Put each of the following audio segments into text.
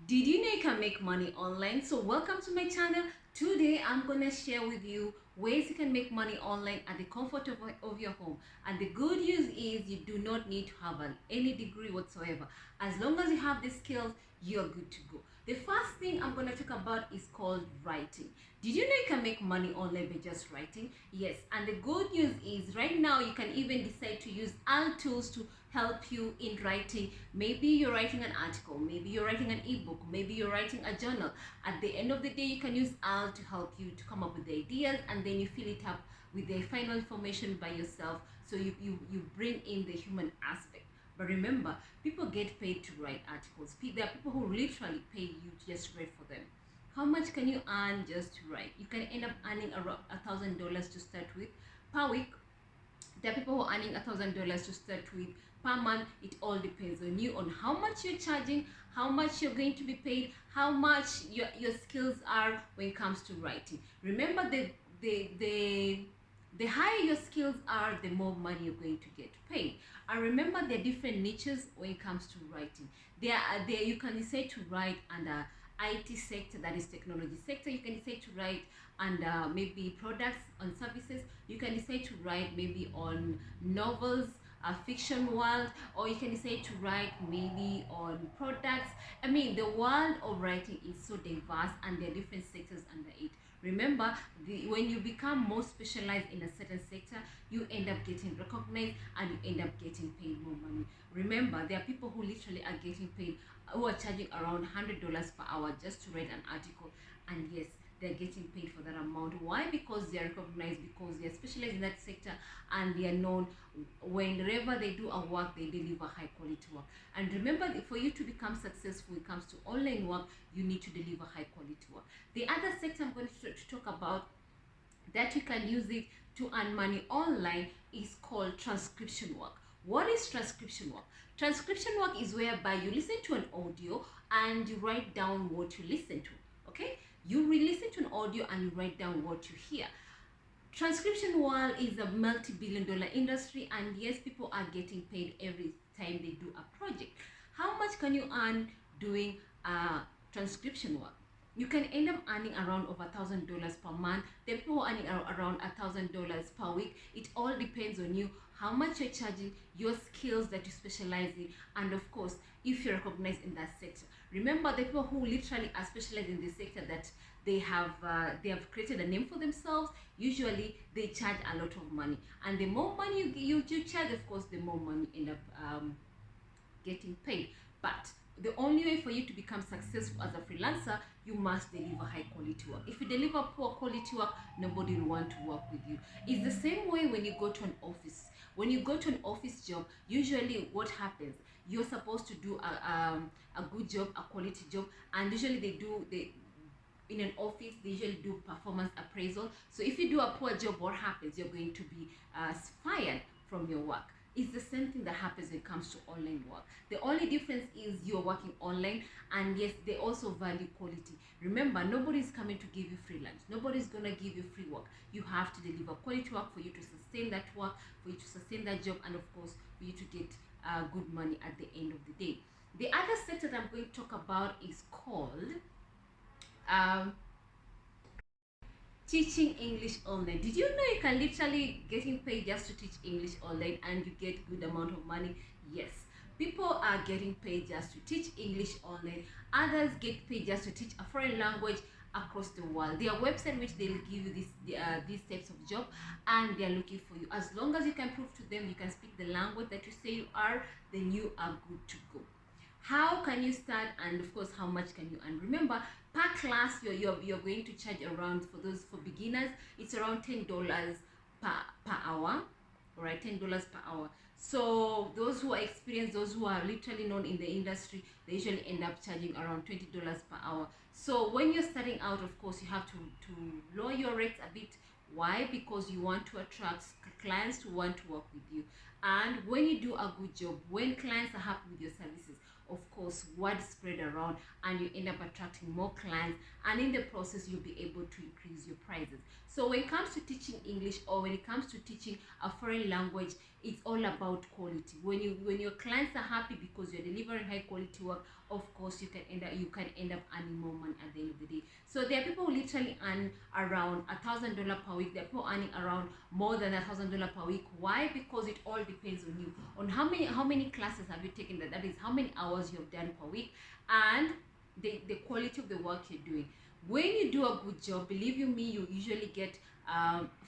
Did you know you can make money online? So welcome to my channel. Today I'm gonna share with you ways you can make money online at the comfort of your home. And the good news is you do not need to have any degree whatsoever. As long as you have the skills, you're good to go. The first thing I'm gonna talk about is called writing. Did you know you can make money online by just writing? Yes, and the good news is right now you can even decide to use all tools to help you in writing. Maybe you're writing an article, maybe you're writing an ebook, maybe you're writing a journal. At the end of the day, you can use AL to help you to come up with the ideas, and then you fill it up with the final information by yourself. So you bring in the human aspect. But remember, people get paid to write articles. There are people who literally pay you to just write for them. How much can you earn just to write? You can end up earning around $1,000 to start with per week. There are people who are earning $1,000 to start with per month. It all depends on you, on how much you're charging, how much you're going to be paid, how much your skills are when it comes to writing. Remember, the higher your skills are, the more money you're going to get paid. And remember, there are different niches when it comes to writing. There you can decide to write under IT sector, that is technology sector. You can decide to write under maybe products and services. You can decide to write maybe on novels, a fiction world, or you can decide to write maybe on products. I mean, the world of writing is so diverse, and there are different sectors under it. Remember, when you become more specialized in a certain sector, you end up getting recognized and you end up getting paid more money. Remember, there are people who literally are getting paid, who are charging around $100 per hour just to write an article. And yes, they're getting paid for that amount. Why? Because they are recognized, because they are specialized in that sector, and they are known. Whenever they do a work, they deliver high quality work. And remember, for you to become successful when it comes to online work, you need to deliver high quality work. The other sector I'm going to talk about that you can use it to earn money online is called transcription work. What is transcription work? Transcription work is whereby you listen to an audio and you write down what you listen to. Okay, you listen to an audio and you write down what you hear. Transcription world is a multi-billion-dollar industry, and yes, people are getting paid every time they do a project. How much can you earn doing transcription work? You can end up earning around over $1,000 per month. There are people who are earning around $1,000 per week. It all depends on you, how much you're charging, your skills that you specialize in, and of course, if you're recognized in that sector. Remember, the people who literally are specialized in this sector, that they have created a name for themselves. Usually, they charge a lot of money, and the more money you charge, of course, the more money you end up getting paid. But the only way for you to become successful as a freelancer, you must deliver high quality work. If you deliver poor quality work, nobody will want to work with you. It's the same way when you go to an office. When you go to an office job, usually what happens, you're supposed to do a good job, a quality job, and usually they in an office, they usually do performance appraisal. So if you do a poor job, what happens? You're going to be fired from your work. It's the same thing that happens when it comes to online work. The only difference is you're working online, and yes, they also value quality. Remember, nobody's coming to give you free lunch. Nobody's going to give you free work. You have to deliver quality work for you to sustain that work, for you to sustain that job, and of course, for you to get good money at the end of the day. The other sector that I'm going to talk about is called um, teaching English online. Did you know you can literally getting paid just to teach English online and you get good amount of money? Yes, people are getting paid just to teach English online. Others get paid just to teach a foreign language across the world. There are websites which they'll give you these types of job, and they're looking for you. As long as you can prove to them you can speak the language that you say you are, then you are good to go. How can you start, and of course, how much can you earn? Remember, per class you're going to charge around, for beginners, it's around $10 per hour. All right, $10 per hour. So those who are experienced, those who are literally known in the industry, they usually end up charging around $20 per hour. So when you're starting out, of course, you have to lower your rates a bit. Why? Because you want to attract clients to want to work with you. And when you do a good job, when clients are happy with your services, of course, word spread around, and you end up attracting more clients, and in the process you'll be able to increase your prices. So when it comes to teaching English, or when it comes to teaching a foreign language, It's all about quality. When your clients are happy because you're delivering high quality work, of course you can end up earning more money at the end of the day. So there are people who literally earn around $1,000 per week. There are people earning around more than $1,000 per week. Why? Because it all depends on you, on how many classes have you taken, that is how many hours you have done per week, and the quality of the work you're doing. When you do a good job, believe you me, you usually get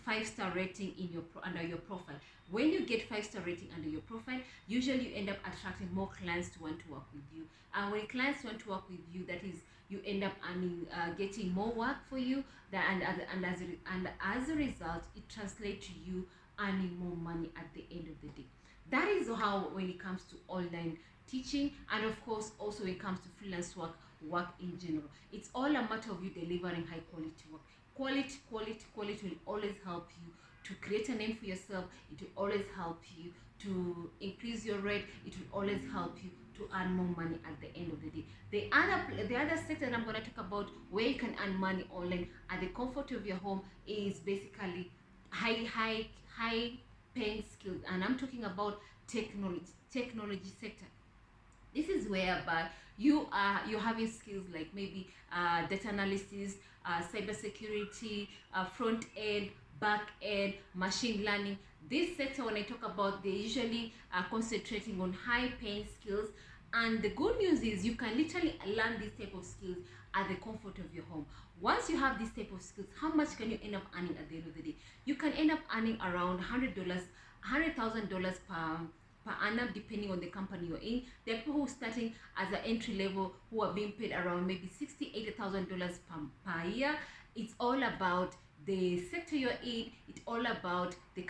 5-star rating in your under your profile. When you get 5-star rating under your profile, usually you end up attracting more clients to want to work with you. And when clients want to work with you, that is, you end up earning, getting more work for you. And as a result, it translates to you earning more money at the end of the day. That is how, when it comes to online teaching, and of course also when it comes to freelance work in general, it's all a matter of you delivering high quality work. Quality will always help you to create a name for yourself. It will always help you to increase your rate. It will always help you to earn more money at the end of the day. The other sector that I'm going to talk about where you can earn money online at the comfort of your home is basically high paying skills, and I'm talking about technology sector. This is whereby you're having skills like maybe data analysis, cybersecurity, front end, back end, machine learning. This sector, when I talk about, they usually are concentrating on high paying skills. And the good news is you can literally learn this type of skills at the comfort of your home. Once you have this type of skills, how much can you end up earning at the end of the day? You can end up earning around $100,000 per annum, depending on the company you're in. There are people who are starting as an entry level who are being paid around maybe $60,000-$80,000 per year. It's all about the sector you're in. It's all about the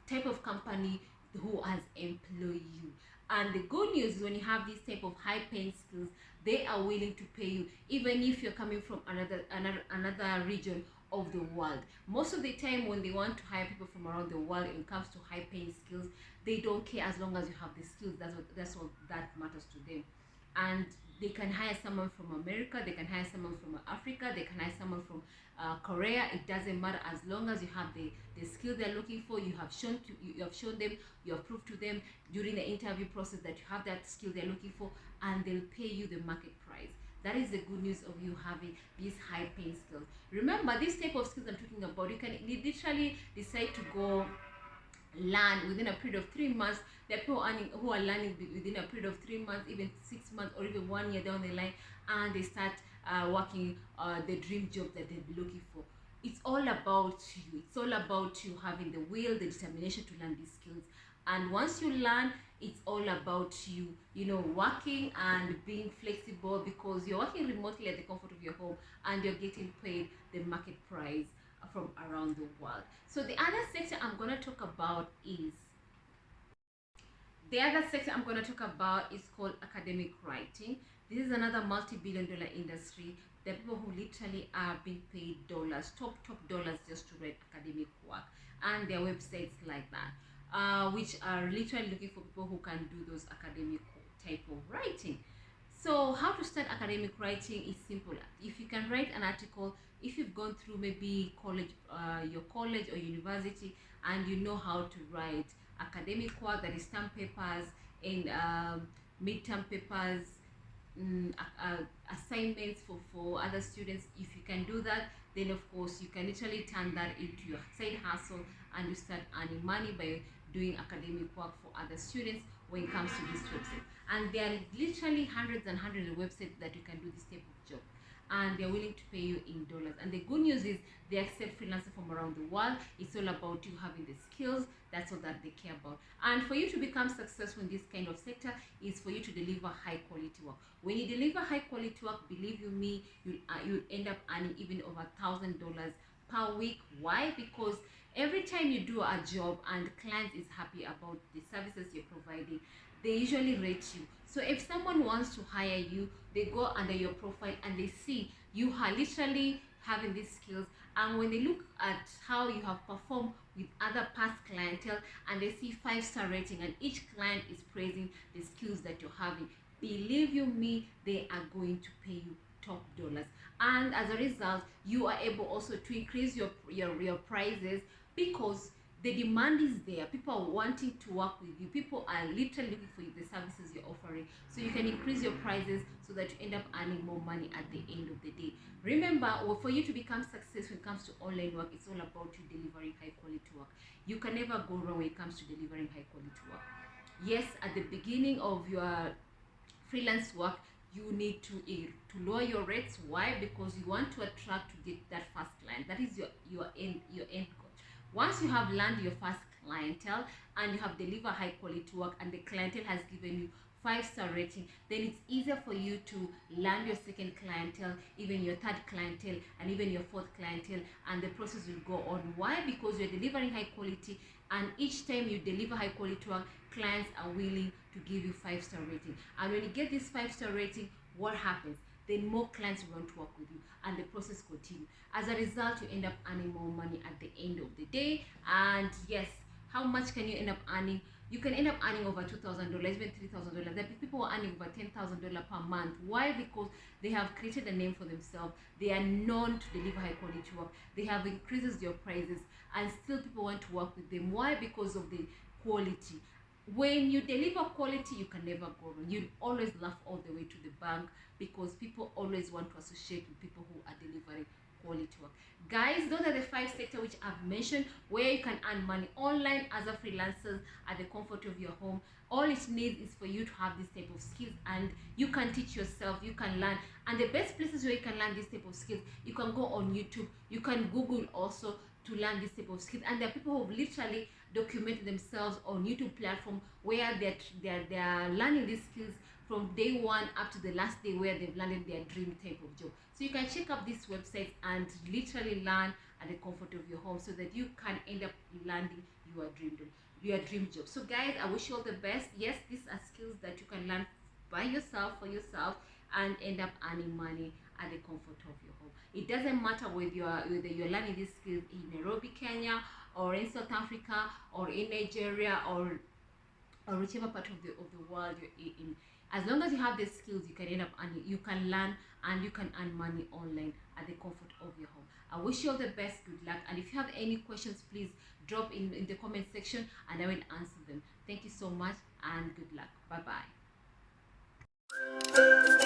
type of company who has employed you. And the good news is when you have this type of high paying skills, they are willing to pay you even if you're coming from another region of the world. Most of the time when they want to hire people from around the world, when it comes to high paying skills, they don't care as long as you have the skills. That's what that matters to them. And they can hire someone from America, they can hire someone from Africa, they can hire someone from Korea. It doesn't matter, as long as you have the skill they're looking for. You have shown them, you have proved to them during the interview process that you have that skill they're looking for, and they'll pay you the market price. That is the good news of you having these high paying skills. Remember, this type of skills I'm talking about, you can literally decide to go learn within a period of 3 months. There are people who are learning within a period of 3 months, even 6 months, or even 1 year down the line, and they start working the dream job that they'll be looking for. It's all about you. It's all about you having the will, the determination to learn these skills. And once you learn, it's all about you, working and being flexible, because you're working remotely at the comfort of your home and you're getting paid the market price from around the world. So the other sector I'm going to talk about is called academic writing. This is another multi-billion-dollar industry. There are people who literally are being paid dollars, top dollars, just to write academic work, and there are websites like that, which are literally looking for people who can do those academic type of writing. So how to start academic writing is simple. If you can write an article, if you've gone through maybe your college or university, and you know how to write academic work, that is term papers and midterm papers, assignments for other students, if you can do that, then of course you can literally turn that into your side hustle, and you start earning money by doing academic work for other students when it comes to this website. And there are literally hundreds and hundreds of websites that you can do this type of job, and they're willing to pay you in dollars. And the good news is they accept freelancers from around the world. It's all about you having the skills. That's all that they care about. And for you to become successful in this kind of sector is for you to deliver high quality work. When you deliver high quality work, believe you me, you'll end up earning even over $1,000 per week. Why? Because every time you do a job and client is happy about the services you're providing, they usually rate you. So if someone wants to hire you, they go under your profile and they see you are literally having these skills, and when they look at how you have performed with other past clientele, and they see 5-star rating, and each client is praising the skills that you're having, believe you me, they are going to pay you top dollars. And as a result, you are able also to increase your prices, because The demand is there. People are wanting to work with you. People are literally looking for the services you're offering. So you can increase your prices so that you end up earning more money at the end of the day. Remember, for you to become successful when it comes to online work, it's all about you delivering high quality work. You can never go wrong when it comes to delivering high quality work. Yes, at the beginning of your freelance work, you need to lower your rates. Why? Because you want to attract to get that first client. That is your end goal. Once you have landed your first clientele and you have delivered high quality work and the clientele has given you 5-star rating, then it's easier for you to land your second clientele, even your third clientele, and even your fourth clientele, and the process will go on. Why? Because you're delivering high quality, and each time you deliver high quality work, clients are willing to give you 5-star rating. And when you get this 5-star rating, what happens? Then more clients want to work with you, and the process continues. As a result, you end up earning more money at the end of the day. And yes, how much can you end up earning? You can end up earning over $2,000, even $3,000. There are people who are earning over $10,000 per month. Why? Because they have created a name for themselves. They are known to deliver high quality work. They have increased their prices, and still people want to work with them. Why? Because of the quality. When you deliver quality, you can never go wrong. You always laugh all the way to the bank, because people always want to associate with people who are delivering quality work. Guys, those are the 5 sectors which I've mentioned where you can earn money online as a freelancer at the comfort of your home. All it needs is for you to have this type of skills, and you can teach yourself, you can learn. And the best places where you can learn this type of skills, you can go on YouTube, you can Google also to learn this type of skills. And there are people who have literally documented themselves on YouTube platform where they're learning these skills from day one up to the last day where they've landed their dream type of job. So you can check out this website and literally learn at the comfort of your home, so that you can end up landing your dream job. So guys, I wish you all the best. Yes, these are skills that you can learn by yourself, for yourself, and end up earning money at the comfort of your home. It doesn't matter whether you're learning these skills in Nairobi, Kenya, or in South Africa, or in Nigeria, or whichever part of the world you're in. As long as you have the skills, you can end up earning, you can learn, and you can earn money online at the comfort of your home. I wish you all the best. Good luck. And if you have any questions, please drop in the comment section and I will answer them. Thank you so much and good luck. Bye bye.